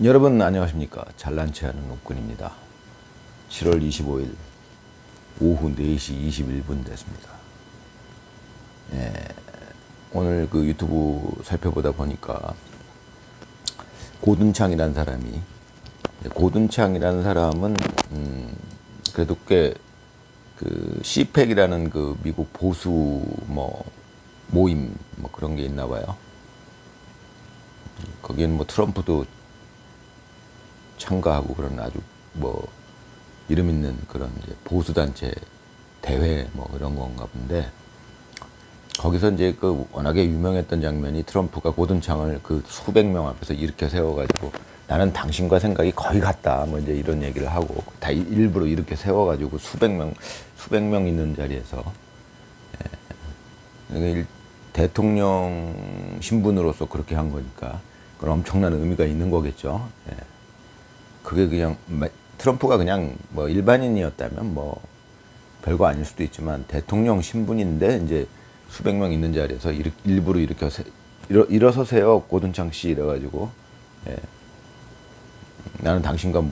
여러분 안녕하십니까. 잘난 체하는 옥군입니다. 7월 25일 오후 4시 21분 됐습니다. 오늘 그 유튜브 살펴보다 보니까 고든창이라는 사람이, 고든창이라는 사람은 그래도 꽤 그 CPAC이라는 그 미국 보수 모임 그런 게 있나 봐요. 거기는 트럼프도 참가하고 그런 아주 이름 있는 그런 이제 보수단체 대회 그런 건가 본데, 거기서 이제 그 워낙에 유명했던 장면이 트럼프가 고든창을 그 수백 명 앞에서 이렇게 세워가지고 나는 당신과 생각이 거의 같다 이제 이런 얘기를 하고, 다 일부러 이렇게 세워가지고 수백 명 있는 자리에서 대통령 신분으로서 그렇게 한 거니까 그건 엄청난 의미가 있는 거겠죠. 그게 그냥 트럼프가 그냥 일반인이었다면 별거 아닐 수도 있지만, 대통령 신분인데 이제 수백 명 있는 자리에서 일부러 이렇게 일어서세요 고든창 씨 이래가지고, 나는 당신과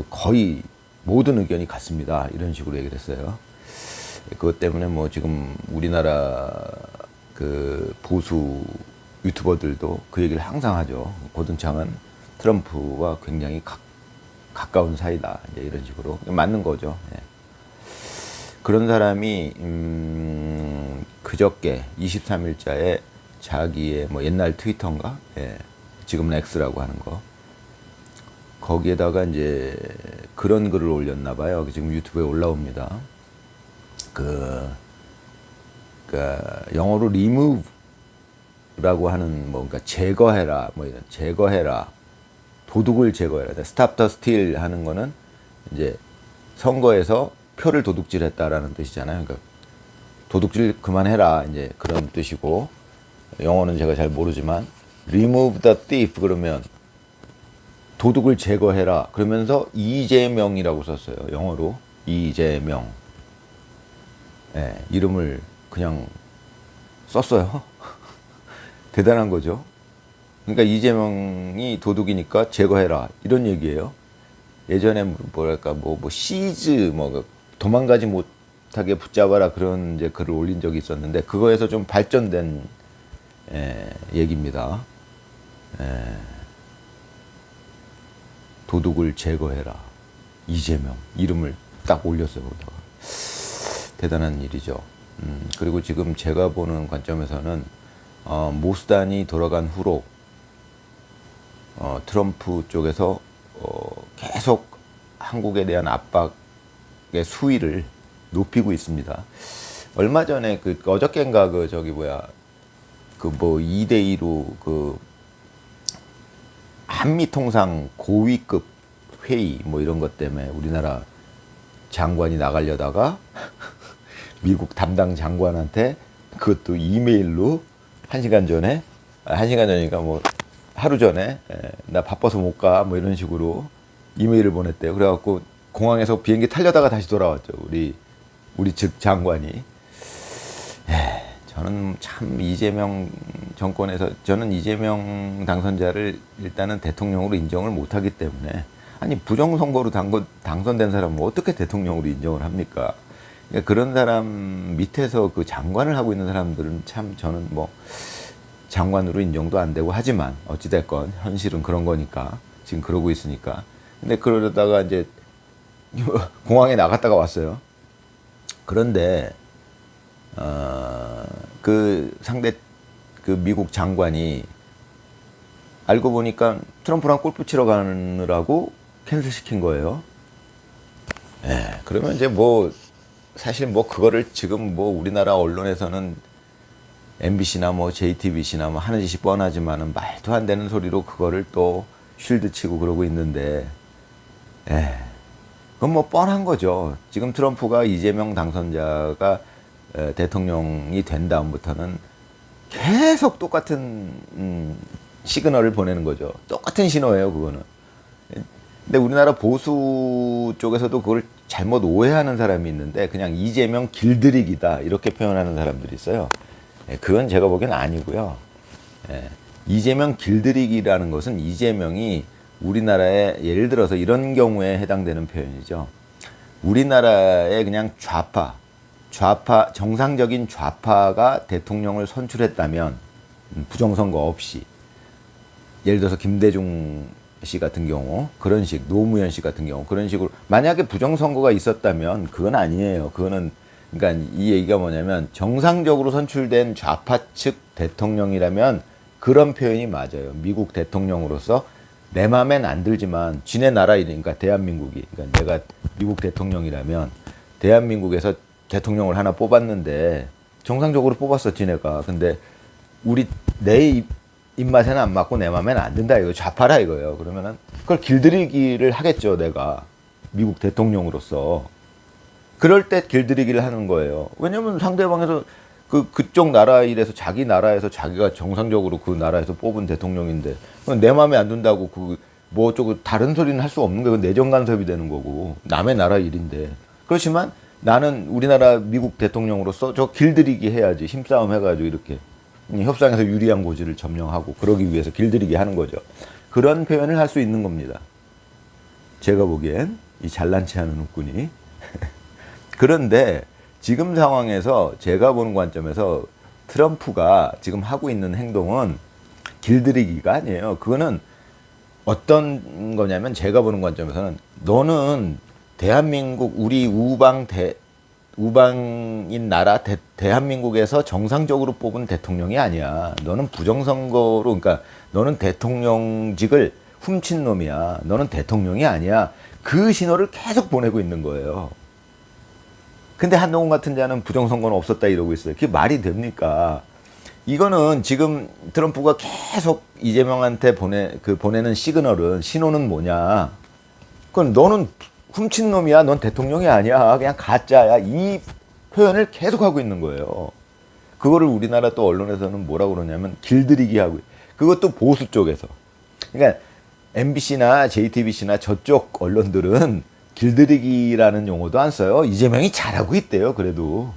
거의 모든 의견이 같습니다 이런 식으로 얘기를 했어요. 그것 때문에 지금 우리나라 그 보수 유튜버들도 그 얘기를 항상 하죠. 고든창은 트럼프와 굉장히 가까운 사이다 이제 이런 식으로. 맞는 거죠. 그런 사람이 그저께 23일자에 자기의 옛날 트위터인가, 지금 렉스라고 하는 거, 거기에다가 이제 그런 글을 올렸나 봐요. 지금 유튜브에 올라옵니다. 영어로 remove라고 하는 그러니까 제거해라 이런, 제거해라, 도둑을 제거해라. Stop the steal 하는 거는 이제 선거에서 표를 도둑질했다라는 뜻이잖아요. 그러니까 도둑질 그만해라 이제 그런 뜻이고, 영어는 제가 잘 모르지만 remove the thief 그러면 도둑을 제거해라 그러면서 이재명이라고 썼어요. 영어로 이재명. 이름을 그냥 썼어요. 대단한 거죠. 그러니까 이재명이 도둑이니까 제거해라 이런 얘기예요. 예전에 뭐랄까 시즈 도망가지 못하게 붙잡아라 그런 이제 글을 올린 적이 있었는데, 그거에서 좀 발전된 얘기입니다. 도둑을 제거해라 이재명 이름을 딱 올렸어요. 거기다가. 대단한 일이죠. 그리고 지금 제가 보는 관점에서는 모스단이 돌아간 후로 트럼프 쪽에서 계속 한국에 대한 압박의 수위를 높이고 있습니다. 얼마 전에 어저께인가 2대2로 한미 통상 고위급 회의 이런 것 때문에 우리나라 장관이 나가려다가 미국 담당 장관한테 그것도 이메일로 1시간 전이니까 하루 전에 나 바빠서 못 가 이런 식으로 이메일을 보냈대요. 그래갖고 공항에서 비행기 타려다가 다시 돌아왔죠. 우리 측 장관이. 저는 참 이재명 정권에서, 저는 이재명 당선자를 일단은 대통령으로 인정을 못하기 때문에, 아니 부정선거로 당선된 사람은 어떻게 대통령으로 인정을 합니까? 그러니까 그런 사람 밑에서 그 장관을 하고 있는 사람들은 참 저는 장관으로 인정도 안 되고, 하지만 어찌됐건 현실은 그런 거니까 지금 그러고 있으니까. 근데 그러다가 이제 공항에 나갔다가 왔어요. 그런데 그 상대 미국 장관이 알고 보니까 트럼프랑 골프 치러 가느라고 캔슬 시킨 거예요. 그러면 이제 사실 그거를 지금 우리나라 언론에서는 MBC나 JTBC나 하는 짓이 뻔하지만은 말도 안 되는 소리로 그거를 또 쉴드 치고 그러고 있는데, 그건 뻔한 거죠. 지금 트럼프가 이재명 당선자가 대통령이 된 다음부터는 계속 똑같은 시그널을 보내는 거죠. 똑같은 신호예요, 그거는. 근데 우리나라 보수 쪽에서도 그걸 잘못 오해하는 사람이 있는데, 그냥 이재명 길들이기다 이렇게 표현하는 사람들이 있어요. 그건 제가 보기엔 아니고요. 이재명 길들이기라는 것은 이재명이 우리나라에 예를 들어서 이런 경우에 해당되는 표현이죠. 우리나라의 그냥 정상적인 좌파가 대통령을 선출했다면 부정선거 없이 예를 들어서 김대중 씨 같은 경우 그런 식, 노무현 씨 같은 경우 그런 식으로 만약에 부정선거가 있었다면 그건 아니에요. 그거는 그러니까 이 얘기가 뭐냐면 정상적으로 선출된 좌파 측 대통령이라면 그런 표현이 맞아요. 미국 대통령으로서 내 맘엔 안 들지만 지네 나라 이니까 대한민국이 그러니까 내가 미국 대통령이라면 대한민국에서 대통령을 하나 뽑았는데 정상적으로 뽑았어 지네가. 근데 내 입맛에는 안 맞고 내 맘에는 안 든다 이거 좌파라 이거예요. 그러면은 그걸 길들이기를 하겠죠 내가 미국 대통령으로서. 그럴 때 길들이기를 하는 거예요. 왜냐면 상대방에서 그쪽 나라 일에서 자기 나라에서 자기가 정상적으로 그 나라에서 뽑은 대통령인데 내 맘에 안 든다고 뭐 어쩌고 다른 소리는 할 수 없는 거예요. 내정 간섭이 되는 거고 남의 나라 일인데. 그렇지만 나는 우리나라 미국 대통령으로서 저 길들이기 해야지. 힘싸움 해가지고 이렇게 협상에서 유리한 고지를 점령하고 그러기 위해서 길들이기 하는 거죠. 그런 표현을 할 수 있는 겁니다. 제가 보기엔 이 잘난 체 하는 웃군이. 그런데 지금 상황에서 제가 보는 관점에서 트럼프가 지금 하고 있는 행동은 길들이기가 아니에요. 그거는 어떤 거냐면 제가 보는 관점에서는 너는 대한민국 우리 우방인 나라 대한민국에서 정상적으로 뽑은 대통령이 아니야. 너는 부정선거로 그러니까 너는 대통령직을 훔친 놈이야. 너는 대통령이 아니야. 그 신호를 계속 보내고 있는 거예요. 근데 한동훈 같은 자는 부정선거는 없었다 이러고 있어요. 그게 말이 됩니까? 이거는 지금 트럼프가 계속 이재명한테 보내는 신호는 뭐냐? 그건 너는 훔친 놈이야. 넌 대통령이 아니야. 그냥 가짜야. 이 표현을 계속하고 있는 거예요. 그거를 우리나라 또 언론에서는 뭐라고 그러냐면 길들이기 하고, 그것도 보수 쪽에서. 그러니까 MBC나 JTBC나 저쪽 언론들은 길들이기라는 용어도 안 써요. 이재명이 잘하고 있대요. 그래도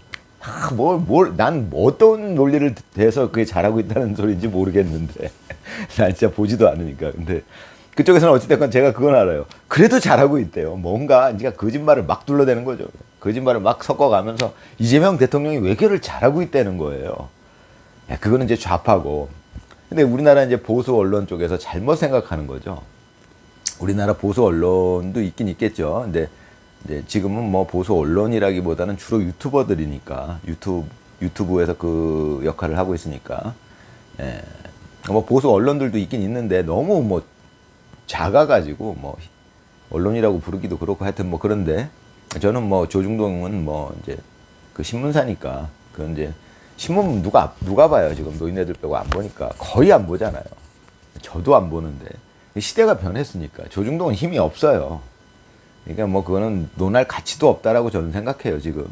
난 어떤 논리를 대서 그게 잘하고 있다는 소리인지 모르겠는데 난 진짜 보지도 않으니까. 근데 그쪽에서는 어찌됐건 제가 그건 알아요. 그래도 잘하고 있대요. 뭔가 니가 거짓말을 막 둘러대는 거죠. 거짓말을 막 섞어가면서 이재명 대통령이 외교를 잘하고 있다는 거예요. 그거는 이제 좌파고. 근데 우리나라 이제 보수 언론 쪽에서 잘못 생각하는 거죠. 우리나라 보수 언론도 있긴 있겠죠. 근데 이제 지금은 뭐 보수 언론이라기보다는 주로 유튜버들이니까 유튜브에서 그 역할을 하고 있으니까 뭐 보수 언론들도 있긴 있는데 너무 뭐 작아가지고 뭐 언론이라고 부르기도 그렇고 하여튼 뭐 그런데 저는 뭐 조중동은 뭐 이제 그 신문사니까 그 이제 신문 누가 봐요. 지금 노인네들 빼고 안 보니까 거의 안 보잖아요. 저도 안 보는데 시대가 변했으니까 조중동은 힘이 없어요. 그러니까 뭐 그거는 논할 가치도 없다라고 저는 생각해요. 지금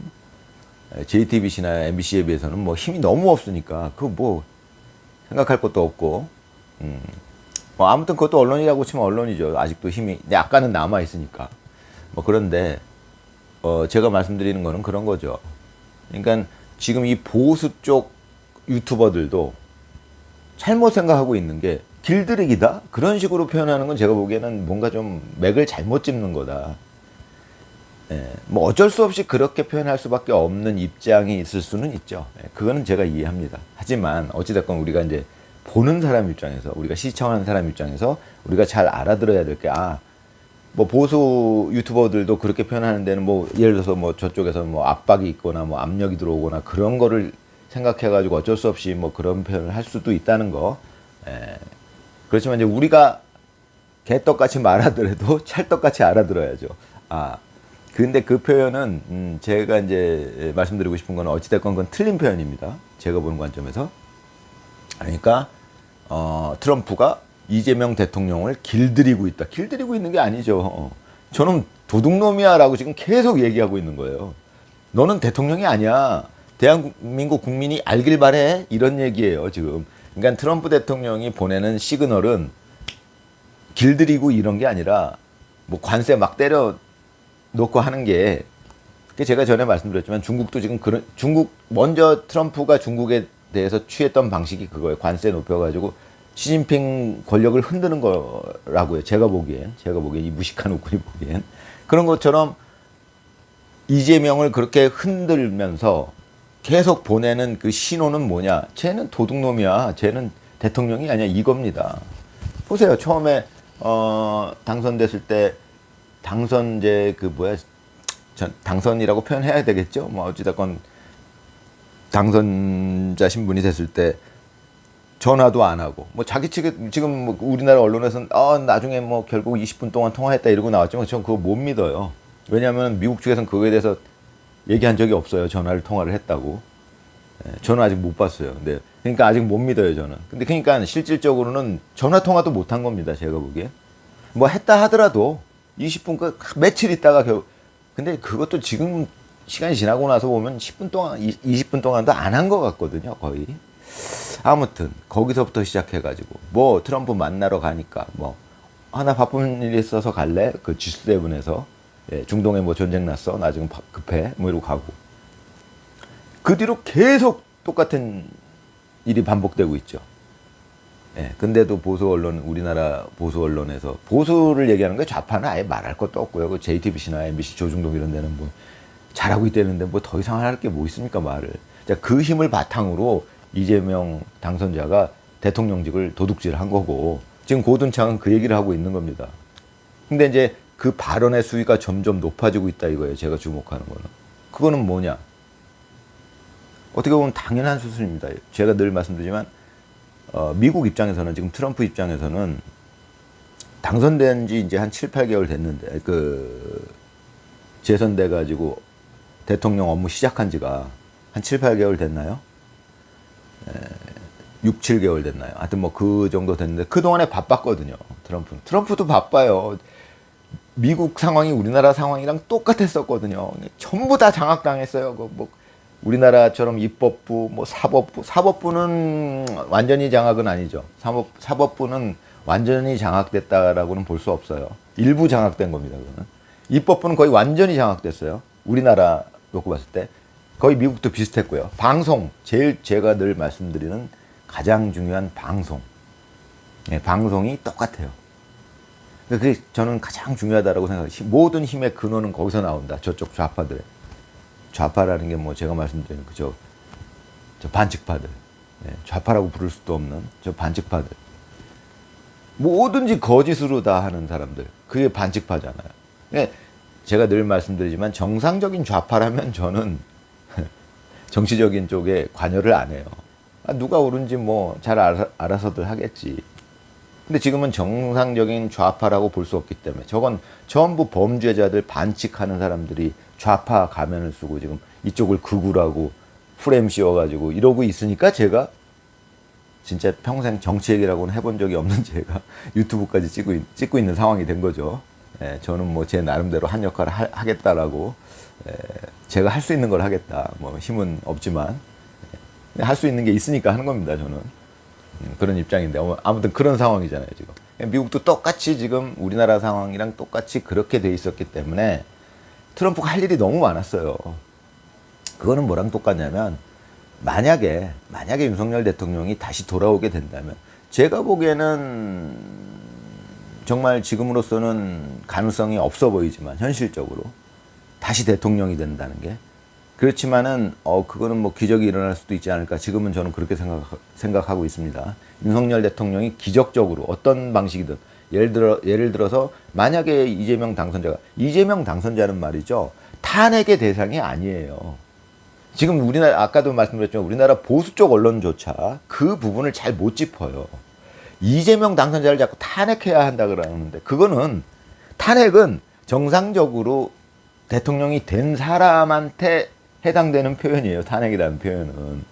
JTBC나 MBC에 비해서는 뭐 힘이 너무 없으니까 그 뭐 생각할 것도 없고 뭐 아무튼 그것도 언론이라고 치면 언론이죠. 아직도 힘이 약간은 남아 있으니까 뭐 그런데 제가 말씀드리는 거는 그런 거죠. 그러니까 지금 이 보수 쪽 유튜버들도 잘못 생각하고 있는 게 길들이기다? 그런 식으로 표현하는 건 제가 보기에는 뭔가 좀 맥을 잘못 짚는 거다. 뭐 어쩔 수 없이 그렇게 표현할 수밖에 없는 입장이 있을 수는 있죠. 그거는 제가 이해합니다. 하지만 어찌됐건 우리가 이제 보는 사람 입장에서 우리가 시청하는 사람 입장에서 우리가 잘 알아들어야 될 게 뭐 보수 유튜버들도 그렇게 표현하는 데는 뭐 예를 들어서 뭐 저쪽에서 뭐 압박이 있거나 뭐 압력이 들어오거나 그런 거를 생각해가지고 어쩔 수 없이 뭐 그런 표현을 할 수도 있다는 거. 그렇지만 이제 우리가 개떡같이 말하더라도 찰떡같이 알아들어야죠. 근데 그 표현은 제가 이제 말씀드리고 싶은 건 어찌됐건 그건 틀린 표현입니다. 제가 보는 관점에서. 그러니까 트럼프가 이재명 대통령을 길들이고 있다. 길들이고 있는 게 아니죠. 저는 도둑놈이야라고 지금 계속 얘기하고 있는 거예요. 너는 대통령이 아니야. 대한민국 국민이 알길 바래. 이런 얘기예요, 지금. 그러니까 트럼프 대통령이 보내는 시그널은 길들이고 이런 게 아니라 뭐 관세 막 때려 놓고 하는 게 제가 전에 말씀드렸지만 중국도 지금 중국 먼저 트럼프가 중국에 대해서 취했던 방식이 그거예요. 관세 높여가지고 시진핑 권력을 흔드는 거라고요. 제가 보기엔 이 무식한 우군이 보기엔 그런 것처럼 이재명을 그렇게 흔들면서 계속 보내는 그 신호는 뭐냐? 쟤는 도둑놈이야. 쟤는 대통령이 아니야. 이겁니다. 보세요. 처음에 당선됐을 때 당선제 그 뭐야? 당선이라고 표현해야 되겠죠? 뭐 어찌됐건 당선자 신분이 됐을 때 전화도 안 하고 뭐 자기 측에 지금 뭐 우리나라 언론에서는 나중에 뭐 결국 20분 동안 통화했다 이러고 나왔지만 전 그거 못 믿어요. 왜냐하면 미국 측에서는 그거에 대해서 얘기한 적이 없어요. 전화를 통화를 했다고. 저는 아직 못 봤어요. 근데 그러니까 아직 못 믿어요 저는. 근데 그러니까 실질적으로는 전화 통화도 못 한 겁니다. 제가 보기에. 뭐 했다 하더라도 20분 그 며칠 있다가 근데 그것도 지금 시간이 지나고 나서 보면 10분 동안 20분 동안도 안 한 것 같거든요. 거의. 아무튼 거기서부터 시작해가지고 뭐 트럼프 만나러 가니까 뭐 하나 바쁜 일이 있어서 갈래? 그 G7에서 중동에 뭐 전쟁 났어 나 지금 급해 뭐 이러고 가고 그 뒤로 계속 똑같은 일이 반복되고 있죠. 근데도 보수 언론 우리나라 보수 언론에서 보수를 얘기하는 게 좌파는 아예 말할 것도 없고요. 그 JTBC나 MBC 조중동 이런 데는 뭐 잘하고 있다는데 뭐 더 이상 할 게 뭐 있습니까 말을. 자, 그 힘을 바탕으로 이재명 당선자가 대통령직을 도둑질한 거고 지금 고든창은 그 얘기를 하고 있는 겁니다. 근데 이제 그 발언의 수위가 점점 높아지고 있다 이거예요. 제가 주목하는 거는. 그거는 뭐냐? 어떻게 보면 당연한 수순입니다. 제가 늘 말씀드리지만 미국 입장에서는 지금 트럼프 입장에서는 당선된 지 이제 한 7, 8개월 됐는데 재선돼 가지고 대통령 업무 시작한 지가 한 7, 8개월 됐나요? 6, 7개월 됐나요? 하여튼 뭐 그 정도 됐는데 그동안에 바빴거든요. 트럼프도 바빠요. 미국 상황이 우리나라 상황이랑 똑같았었거든요. 전부 다 장악당했어요. 뭐 우리나라처럼 입법부, 뭐 사법부는 완전히 장악은 아니죠. 사법부는 완전히 장악됐다라고는 볼 수 없어요. 일부 장악된 겁니다. 그거는. 입법부는 거의 완전히 장악됐어요. 우리나라 놓고 봤을 때 거의 미국도 비슷했고요. 방송 제일 제가 늘 말씀드리는 가장 중요한 방송. 방송이 똑같아요. 그게 저는 가장 중요하다라고 생각해요. 모든 힘의 근원은 거기서 나온다. 저쪽 좌파들의. 좌파라는 게 뭐 제가 말씀드리는 저 반칙파들. 좌파라고 부를 수도 없는 저 반칙파들. 뭐든지 거짓으로 다 하는 사람들. 그게 반칙파잖아요. 제가 늘 말씀드리지만 정상적인 좌파라면 저는 정치적인 쪽에 관여를 안 해요. 누가 옳은지 뭐 잘 알아서들 하겠지. 근데 지금은 정상적인 좌파라고 볼 수 없기 때문에 저건 전부 범죄자들 반칙하는 사람들이 좌파 가면을 쓰고 지금 이쪽을 극우라고 프레임 씌워가지고 이러고 있으니까 제가 진짜 평생 정치 얘기라고는 해본 적이 없는 제가 유튜브까지 찍고 있는 상황이 된 거죠. 저는 뭐 제 나름대로 한 역할을 하겠다라고 제가 할 수 있는 걸 하겠다. 뭐 힘은 없지만 할 수 있는 게 있으니까 하는 겁니다. 저는 그런 입장인데 아무튼 그런 상황이잖아요. 지금 미국도 똑같이 지금 우리나라 상황이랑 똑같이 그렇게 돼 있었기 때문에 트럼프가 할 일이 너무 많았어요. 그거는 뭐랑 똑같냐면 만약에 윤석열 대통령이 다시 돌아오게 된다면 제가 보기에는 정말 지금으로서는 가능성이 없어 보이지만 현실적으로 다시 대통령이 된다는 게 그렇지만은 그거는 뭐 기적이 일어날 수도 있지 않을까. 지금은 저는 그렇게 생각하고 있습니다. 윤석열 대통령이 기적적으로 어떤 방식이든 예를 들어서 만약에 이재명 당선자는 말이죠. 탄핵의 대상이 아니에요. 지금 우리나라 아까도 말씀드렸지만 우리나라 보수 쪽 언론조차 그 부분을 잘 못 짚어요. 이재명 당선자를 자꾸 탄핵해야 한다 그러는데 그거는 탄핵은 정상적으로 대통령이 된 사람한테 해당되는 표현이에요. 탄핵이라는 표현은.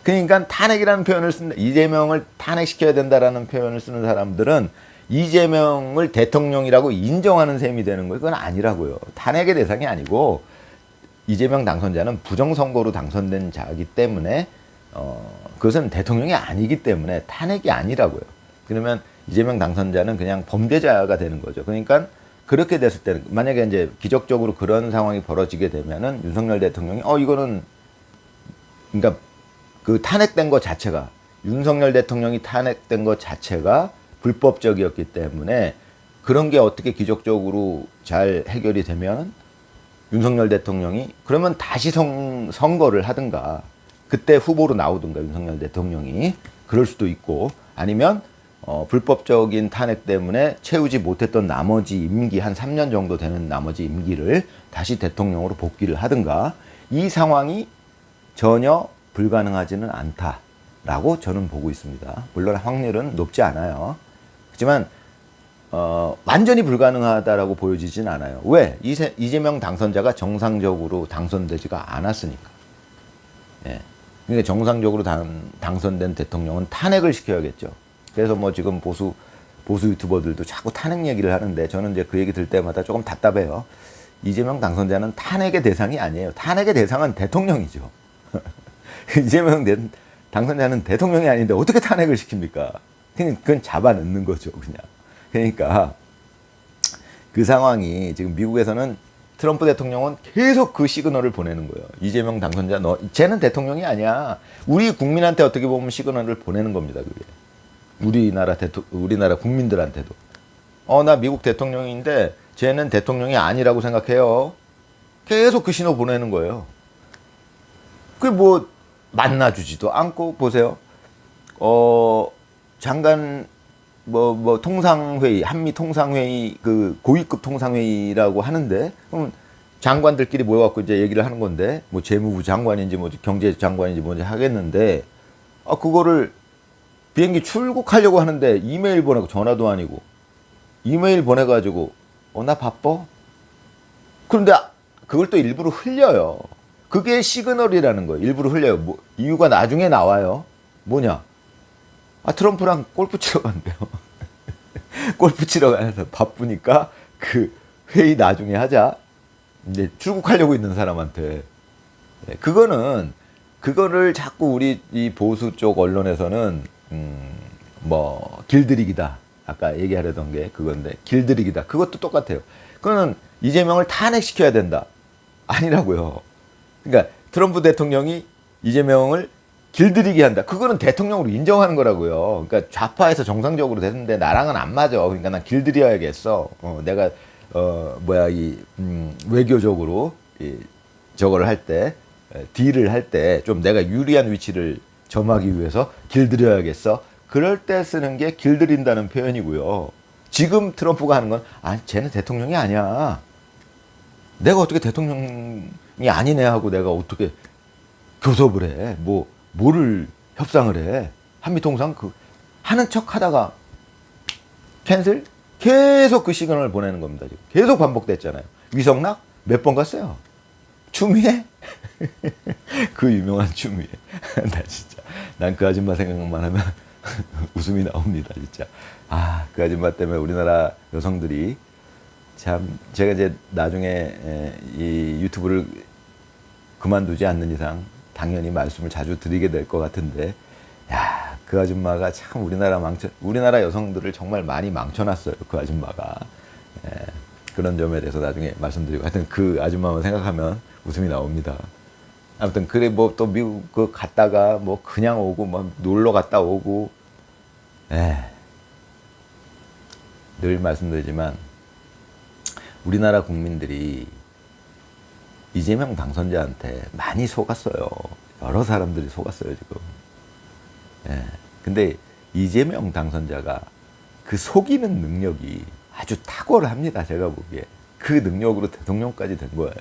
그러니까 탄핵이라는 표현을 쓴다. 이재명을 탄핵시켜야 된다라는 표현을 쓰는 사람들은 이재명을 대통령이라고 인정하는 셈이 되는 거예요. 그건 아니라고요. 탄핵의 대상이 아니고 이재명 당선자는 부정선거로 당선된 자이기 때문에 그것은 대통령이 아니기 때문에 탄핵이 아니라고요. 그러면 이재명 당선자는 그냥 범죄자가 되는 거죠. 그러니까 그렇게 됐을 때는 만약에 이제 기적적으로 그런 상황이 벌어지게 되면은 윤석열 대통령이 이거는 그러니까 그 탄핵된 것 자체가 윤석열 대통령이 탄핵된 것 자체가 불법적이었기 때문에 그런 게 어떻게 기적적으로 잘 해결이 되면 윤석열 대통령이 그러면 다시 선거를 하든가 그때 후보로 나오든가 윤석열 대통령이 그럴 수도 있고 아니면 불법적인 탄핵 때문에 채우지 못했던 나머지 임기 한 3년 정도 되는 나머지 임기를 다시 대통령으로 복귀를 하든가 이 상황이 전혀 불가능하지는 않다라고 저는 보고 있습니다. 물론 확률은 높지 않아요. 하지만 완전히 불가능하다라고 보여지진 않아요. 왜? 이재명 당선자가 정상적으로 당선되지가 않았으니까. 예. 그러니까 정상적으로 당선된 대통령은 탄핵을 시켜야겠죠. 그래서 뭐 지금 보수 유튜버들도 자꾸 탄핵 얘기를 하는데 저는 이제 그 얘기 들 때마다 조금 답답해요. 이재명 당선자는 탄핵의 대상이 아니에요. 탄핵의 대상은 대통령이죠. 이재명 당선자는 대통령이 아닌데 어떻게 탄핵을 시킵니까? 그건 잡아넣는 거죠, 그냥. 그러니까 그 상황이 지금 미국에서는 트럼프 대통령은 계속 그 시그널을 보내는 거예요. 이재명 당선자, 쟤는 대통령이 아니야. 우리 국민한테 어떻게 보면 시그널을 보내는 겁니다, 그게. 우리나라 국민들한테도. 나 미국 대통령인데 쟤는 대통령이 아니라고 생각해요. 계속 그 신호 보내는 거예요. 그게 뭐 만나주지도 않고 보세요. 장관 통상회의, 한미 통상회의, 그 고위급 통상회의라고 하는데, 그럼 장관들끼리 모여갖고 이제 얘기를 하는 건데, 뭐 재무부 장관인지 뭐 경제장관인지 뭔지 하겠는데, 그거를 비행기 출국하려고 하는데 이메일 보내고 전화도 아니고, 이메일 보내가지고, 나 바빠? 그런데 그걸 또 일부러 흘려요. 그게 시그널이라는 거예요. 일부러 흘려요. 뭐, 이유가 나중에 나와요. 뭐냐? 트럼프랑 골프 치러 간대요. 골프 치러 가서 바쁘니까 그 회의 나중에 하자. 이제 출국하려고 있는 사람한테. 그거를 자꾸 우리 이 보수 쪽 언론에서는, 길들이기다. 아까 얘기하려던 게 그건데, 길들이기다. 그것도 똑같아요. 그거는 이재명을 탄핵시켜야 된다. 아니라고요. 그러니까 트럼프 대통령이 이재명을 길들이게 한다. 그거는 대통령으로 인정하는 거라고요. 그러니까 좌파에서 정상적으로 됐는데 나랑은 안 맞아. 그러니까 난 길들여야겠어. 내가 외교적으로 저거를 할 때, 딜을 할 때 좀 내가 유리한 위치를 점하기 위해서 길들여야겠어. 그럴 때 쓰는 게 길들인다는 표현이고요. 지금 트럼프가 하는 건 쟤는 대통령이 아니야. 내가 어떻게 대통령이 아니네 하고 내가 어떻게 교섭을 해. 뭐를 협상을 해. 한미통상 하는 척 하다가 캔슬? 계속 그 시그널을 보내는 겁니다. 지금. 계속 반복됐잖아요. 위성락? 몇 번 갔어요? 추미애? 그 유명한 추미애. 나 진짜. 난 그 아줌마 생각만 하면 웃음이 나옵니다. 진짜. 그 아줌마 때문에 우리나라 여성들이 참, 제가 이제 나중에 이 유튜브를 그만두지 않는 이상 당연히 말씀을 자주 드리게 될 것 같은데, 그 아줌마가 참 우리나라 여성들을 정말 많이 망쳐놨어요. 그 아줌마가. 그런 점에 대해서 나중에 말씀드리고, 하여튼 그 아줌마만 생각하면 웃음이 나옵니다. 아무튼, 그래, 또 미국 갔다가 그냥 오고, 놀러 갔다 오고, 늘 말씀드리지만, 우리나라 국민들이 이재명 당선자한테 많이 속았어요. 여러 사람들이 속았어요, 지금. 근데 이재명 당선자가 그 속이는 능력이 아주 탁월합니다, 제가 보기에. 그 능력으로 대통령까지 된 거예요.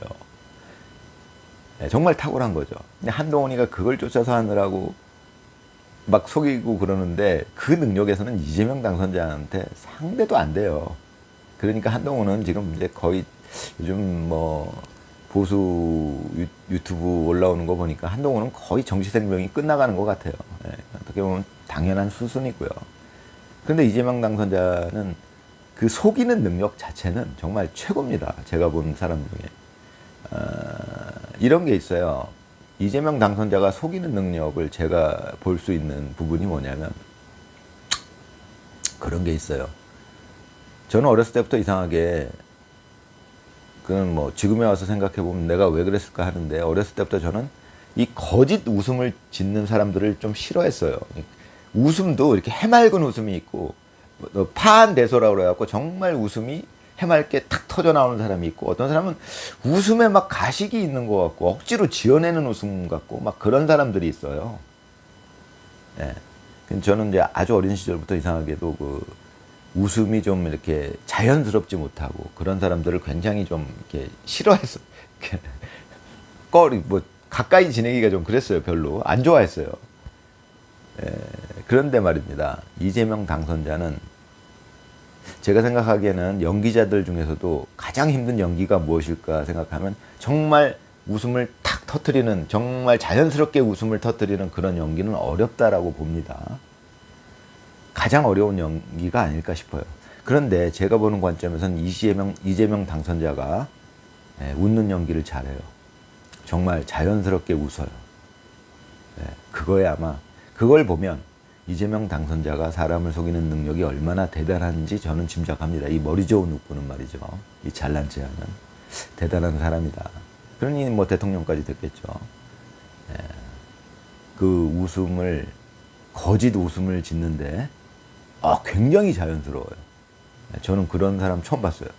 정말 탁월한 거죠. 한동훈이가 그걸 쫓아서 하느라고 막 속이고 그러는데 그 능력에서는 이재명 당선자한테 상대도 안 돼요. 그러니까 한동훈은 지금 이제 거의 요즘 보수 유튜브 올라오는 거 보니까 한동훈은 거의 정치 생명이 끝나가는 것 같아요. 어떻게 보면 당연한 수순이고요. 그런데 이재명 당선자는 그 속이는 능력 자체는 정말 최고입니다. 제가 본 사람 중에. 이런 게 있어요. 이재명 당선자가 속이는 능력을 제가 볼 수 있는 부분이 뭐냐면 그런 게 있어요. 저는 어렸을 때부터 이상하게 그건 지금에 와서 생각해보면 내가 왜 그랬을까 하는데 어렸을 때부터 저는 이 거짓 웃음을 짓는 사람들을 좀 싫어했어요. 웃음도 이렇게 해맑은 웃음이 있고 파한대소라고 그래갖고 정말 웃음이 해맑게 탁 터져 나오는 사람이 있고 어떤 사람은 웃음에 막 가식이 있는 것 같고 억지로 지어내는 웃음 같고 막 그런 사람들이 있어요. 예. 저는 이제 아주 어린 시절부터 이상하게도 그 웃음이 좀 이렇게 자연스럽지 못하고 그런 사람들을 굉장히 좀 이렇게 싫어했어. 뭐 가까이 지내기가 좀 그랬어요. 별로 안 좋아했어요. 예. 그런데 말입니다. 이재명 당선자는 제가 생각하기에는 연기자들 중에서도 가장 힘든 연기가 무엇일까 생각하면 정말 웃음을 탁 터뜨리는 정말 자연스럽게 웃음을 터뜨리는 그런 연기는 어렵다라고 봅니다. 가장 어려운 연기가 아닐까 싶어요. 그런데 제가 보는 관점에서는 이재명 당선자가 웃는 연기를 잘해요. 정말 자연스럽게 웃어요. 그거에 아마 그걸 보면 이재명 당선자가 사람을 속이는 능력이 얼마나 대단한지 저는 짐작합니다. 이 머리 좋은 웃고는 말이죠. 이 잘난 체하는 대단한 사람이다. 그러니 뭐 대통령까지 됐겠죠. 그 웃음을 거짓 웃음을 짓는데 굉장히 자연스러워요. 저는 그런 사람 처음 봤어요.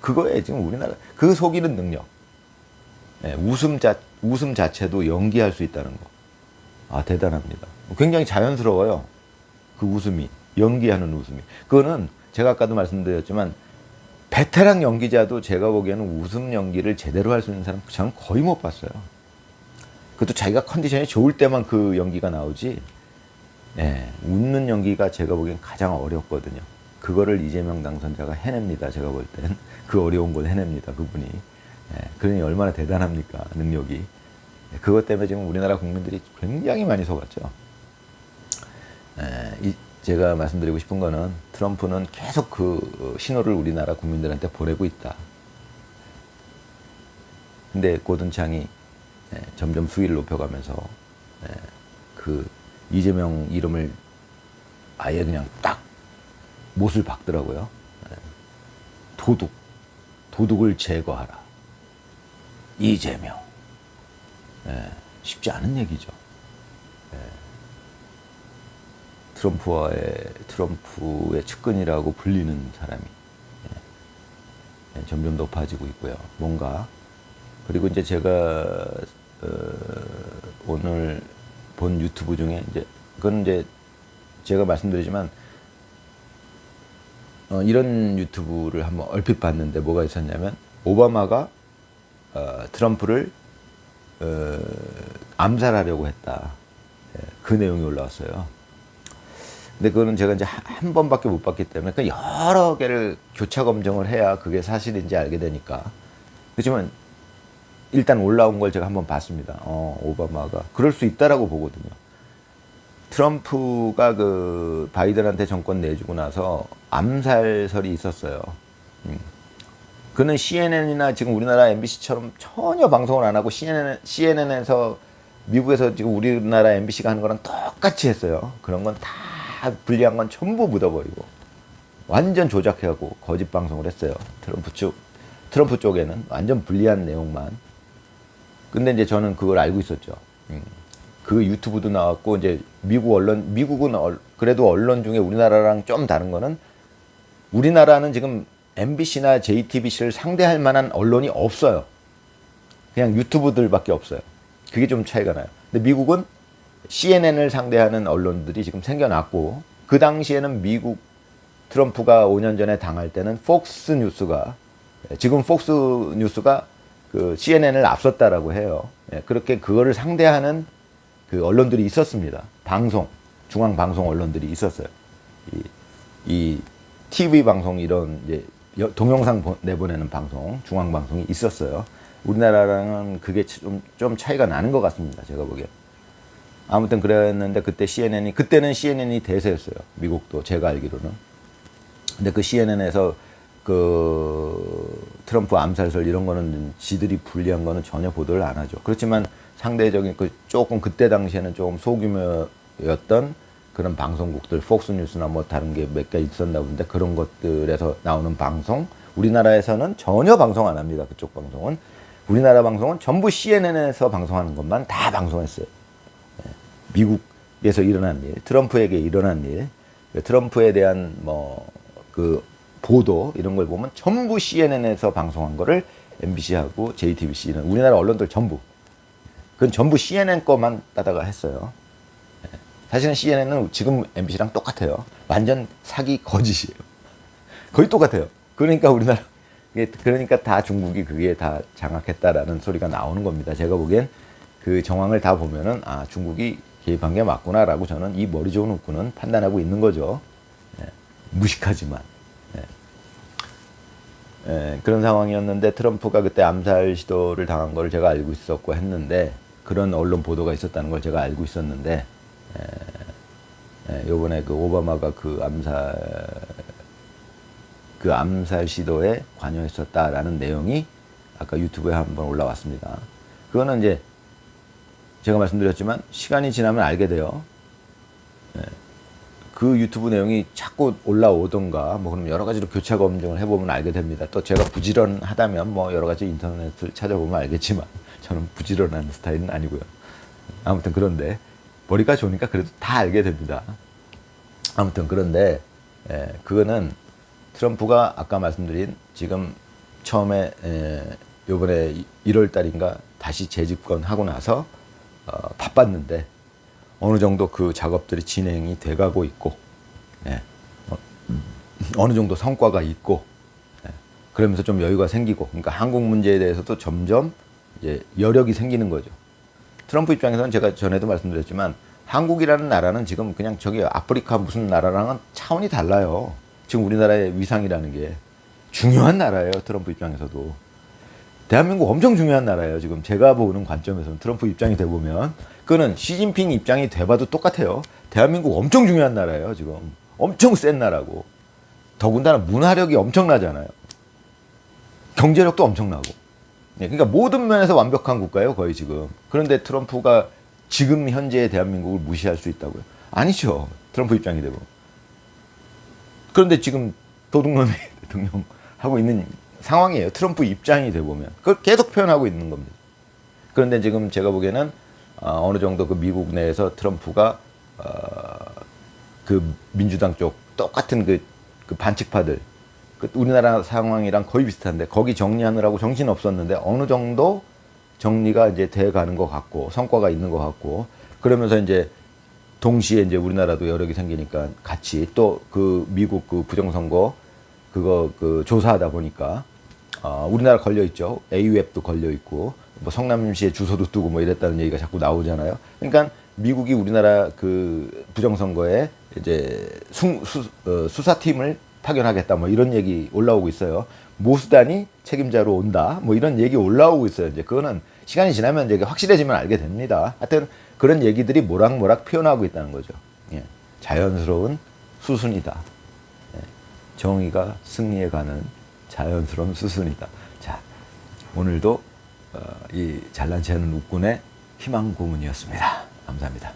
그거에 지금 우리나라 그 속이는 능력, 웃음 자체도 연기할 수 있다는 거, 대단합니다. 굉장히 자연스러워요. 그 웃음이 연기하는 웃음이. 그거는 제가 아까도 말씀드렸지만 베테랑 연기자도 제가 보기에는 웃음 연기를 제대로 할 수 있는 사람 저는 거의 못 봤어요. 그것도 자기가 컨디션이 좋을 때만 그 연기가 나오지. 웃는 연기가 제가 보기엔 가장 어렵거든요. 그거를 이재명 당선자가 해냅니다. 제가 볼 땐 그 어려운 걸 해냅니다. 그분이. 그러니 얼마나 대단합니까? 능력이. 그것 때문에 지금 우리나라 국민들이 굉장히 많이 속았죠. 제가 말씀드리고 싶은 거는 트럼프는 계속 그 신호를 우리나라 국민들한테 보내고 있다. 근데 고든창이 점점 수위를 높여가면서 그 이재명 이름을 아예 그냥 딱 못을 박더라고요. 도둑을 제거하라. 이재명. 쉽지 않은 얘기죠. 트럼프의 측근이라고 불리는 사람이 점점 높아지고 있고요. 뭔가 그리고 이제 제가 오늘 본 유튜브 중에 그건 이제 제가 말씀드리지만 이런 유튜브를 한번 얼핏 봤는데 뭐가 있었냐면 오바마가 트럼프를 암살하려고 했다. 그 내용이 올라왔어요. 근데 그거는 제가 이제 한 번밖에 못 봤기 때문에 그 여러 개를 교차 검증을 해야 그게 사실인지 알게 되니까. 그렇지만 일단 올라온 걸 제가 한번 봤습니다. 오바마가 그럴 수 있다라고 보거든요. 트럼프가 그 바이든한테 정권 내주고 나서 암살설이 있었어요. 그는 CNN이나 지금 우리나라 MBC처럼 전혀 방송을 안 하고 CNN에서 미국에서 지금 우리나라 MBC가 하는 거랑 똑같이 했어요. 그런 건 다 불리한 건 전부 묻어버리고 완전 조작해갖고 거짓 방송을 했어요. 트럼프 쪽에는 완전 불리한 내용만. 근데 이제 저는 그걸 알고 있었죠. 그 유튜브도 나왔고 이제 미국은 그래도 언론 중에 우리나라랑 좀 다른 거는 우리나라는 지금 MBC나 JTBC를 상대할 만한 언론이 없어요. 그냥 유튜브들밖에 없어요. 그게 좀 차이가 나요. 근데 미국은 CNN을 상대하는 언론들이 지금 생겨났고 그 당시에는 미국 트럼프가 5년 전에 당할 때는 폭스뉴스가 지금 폭스뉴스가 그 CNN을 앞섰다라고 해요. 그렇게 그거를 상대하는 그 언론들이 있었습니다. 중앙 방송 언론들이 있었어요. 이 TV 방송 이런 이제 동영상 내보내는 방송, 중앙 방송이 있었어요. 우리나라랑은 그게 좀 차이가 나는 것 같습니다. 제가 보기엔. 아무튼 그랬는데 그때는 CNN이 대세였어요. 미국도 제가 알기로는. 근데 그 CNN에서 그 트럼프 암살설 이런 거는 지들이 불리한 거는 전혀 보도를 안 하죠. 그렇지만 상대적인 조금 그때 당시에는 조금 소규모였던 그런 방송국들, 폭스뉴스나 뭐 다른 게 몇 개 있었나 본데 그런 것들에서 나오는 방송, 우리나라에서는 전혀 방송 안 합니다. 그쪽 방송은. 우리나라 방송은 전부 CNN에서 방송하는 것만 다 방송했어요. 트럼프에게서 일어난 일, 트럼프에게 일어난 일, 트럼프에 대한 그 보도 이런 걸 보면 전부 CNN에서 방송한 거를 MBC하고 JTBC는 우리나라 언론들 전부 그건 전부 CNN 거만 따다가 했어요. 사실은 CNN은 지금 MBC랑 똑같아요. 완전 사기 거짓이에요. 거의 똑같아요. 그러니까 그러니까 다 중국이 그게 다 장악했다라는 소리가 나오는 겁니다. 제가 보기엔 그 정황을 다 보면은 중국이 개입한 게 맞구나라고 저는 이 머리 좋은 웃구는 판단하고 있는 거죠. 무식하지만. 그런 상황이었는데 트럼프가 그때 암살 시도를 당한 걸 제가 알고 있었고 했는데 그런 언론 보도가 있었다는 걸 제가 알고 있었는데 요번에 그 오바마가 그 암살 시도에 관여했었다라는 내용이 아까 유튜브에 한번 올라왔습니다. 그거는 이제 제가 말씀드렸지만 시간이 지나면 알게 돼요. 그 유튜브 내용이 자꾸 올라오던가 그럼 여러 가지로 교차 검증을 해보면 알게 됩니다. 또 제가 부지런하다면 여러 가지 인터넷을 찾아보면 알겠지만 저는 부지런한 스타일은 아니고요. 아무튼 그런데 머리가 좋으니까 그래도 다 알게 됩니다. 아무튼 그런데 그거는 트럼프가 아까 말씀드린 지금 처음에 요번에 1월 달인가 다시 재집권하고 나서 바빴는데 어느 정도 그 작업들이 진행이 돼가고 있고 어느 정도 성과가 있고 그러면서 좀 여유가 생기고 그러니까 한국 문제에 대해서도 점점 이제 여력이 생기는 거죠. 트럼프 입장에서는 제가 전에도 말씀드렸지만 한국이라는 나라는 지금 그냥 저기 아프리카 무슨 나라랑은 차원이 달라요. 지금 우리나라의 위상이라는 게 중요한 나라예요. 트럼프 입장에서도. 대한민국 엄청 중요한 나라예요. 지금 제가 보는 관점에서는 트럼프 입장이 돼보면 그거는 시진핑 입장이 돼봐도 똑같아요. 대한민국 엄청 중요한 나라예요. 지금 엄청 센 나라고 더군다나 문화력이 엄청나잖아요. 경제력도 엄청나고 그러니까 모든 면에서 완벽한 국가예요. 거의 지금. 그런데 트럼프가 지금 현재의 대한민국을 무시할 수 있다고요? 아니죠. 트럼프 입장이 되고. 그런데 지금 도둑놈이 대통령 하고 있는 상황이에요. 트럼프 입장이 돼보면. 그걸 계속 표현하고 있는 겁니다. 그런데 지금 제가 보기에는 어느 정도 그 미국 내에서 트럼프가 그 민주당 쪽 똑같은 그 반칙파들 그 우리나라 상황이랑 거의 비슷한데 거기 정리하느라고 정신 없었는데 어느 정도 정리가 이제 돼 가는 것 같고 성과가 있는 것 같고 그러면서 이제 동시에 이제 우리나라도 여력이 생기니까 같이 또 그 미국 그 부정선거 그거 그 조사하다 보니까 우리나라 걸려 있죠. AUF도 걸려 있고 성남시의 주소도 뜨고 이랬다는 얘기가 자꾸 나오잖아요. 그러니까 미국이 우리나라 그 부정선거에 이제 수사팀을 파견하겠다 이런 얘기 올라오고 있어요. 모수단이 책임자로 온다 이런 얘기 올라오고 있어요. 이제 그거는 시간이 지나면 이제 확실해지면 알게 됩니다. 하여튼 그런 얘기들이 모락모락 표현하고 있다는 거죠. 자연스러운 수순이다. 정의가 승리해 가는 자연스러운 수순이다. 자, 오늘도 이 잘난 체하는 웃군의 희망 고문이었습니다. 감사합니다.